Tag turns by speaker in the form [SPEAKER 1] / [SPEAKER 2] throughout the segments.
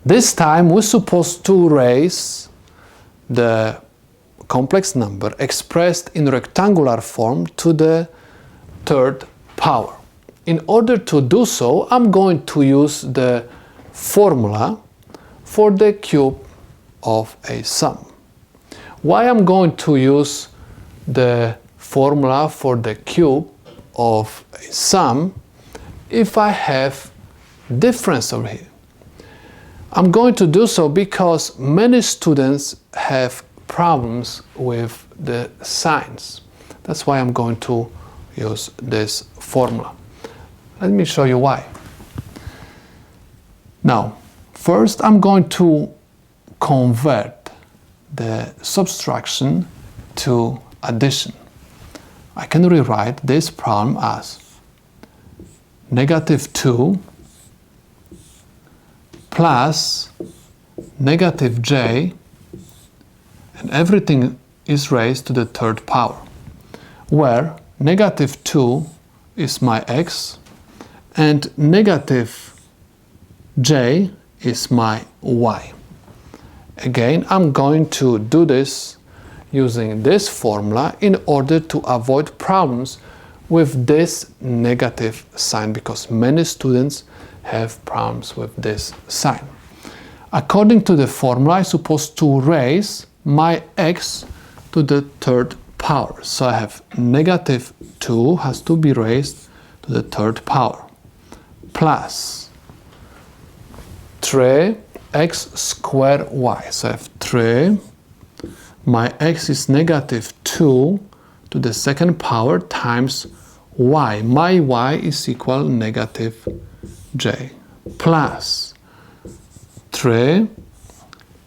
[SPEAKER 1] This time we're supposed to raise the complex number expressed in rectangular form to the third power. In order to do so, I'm going to use the formula for the cube of a sum. Why I'm going to use the formula for the cube of a sum if I have difference over here? I'm going to do so because many students have problems with the signs. That's why I'm going to use this formula. Let me show you why. Now, first I'm going to convert the subtraction to addition. I can rewrite this problem as -2 plus -j, and everything is raised to the third power, where -2 is my x and -j is my y. Again, I'm going to do this using this formula in order to avoid problems with this negative sign, because many students have problems with this sign. According to the formula, I'm supposed to raise my x to the third power. So I have -2 has to be raised to the third power, plus 3x squared y. So I have 3, my x is -2 to the second power times y. My y is equal -j, plus 3,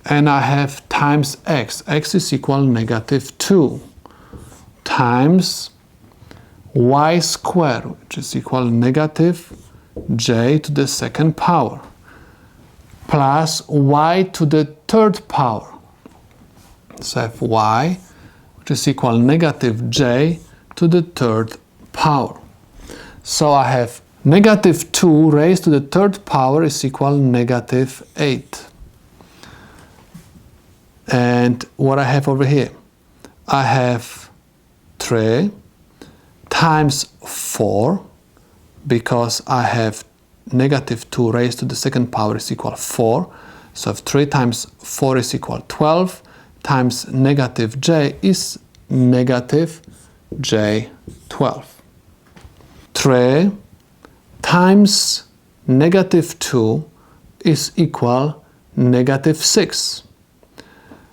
[SPEAKER 1] and I have times x. X is equal -2 times y squared, which is equal -j to the second power, plus y to the third power. So I have y, which is equal -j to the third power. So I have -2 raised to the third power is equal -8. And what I have over here? I have 3 times 4, because I have -2 raised to the second power is equal 4. So if 3 times 4 is equal 12, times -j is -j12. 3 times -2 is equal -6.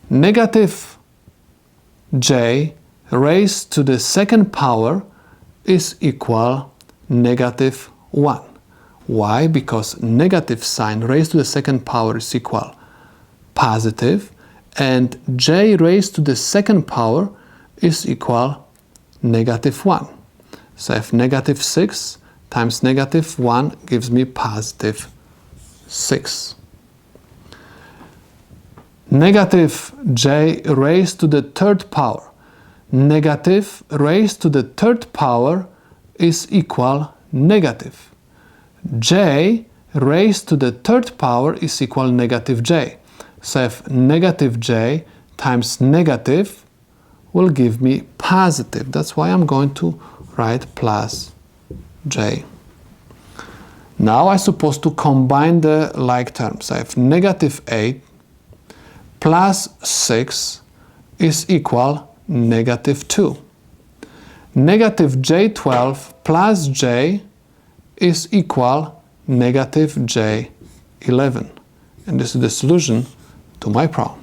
[SPEAKER 1] -j raised to the second power is equal -1. Why? Because negative sign raised to the second power is equal positive, and j raised to the second power is equal -1. So if -6 times -1 gives me +6. j raised to the third power. Negative raised to the third power is equal negative. J raised to the third power is equal -j. So if -j times negative will give me positive. That's why I'm going to write plus j. Now I'm supposed to combine the like terms. I have -8 plus 6 is equal -2. -j12 plus j is equal -j11. And this is the solution to my problem.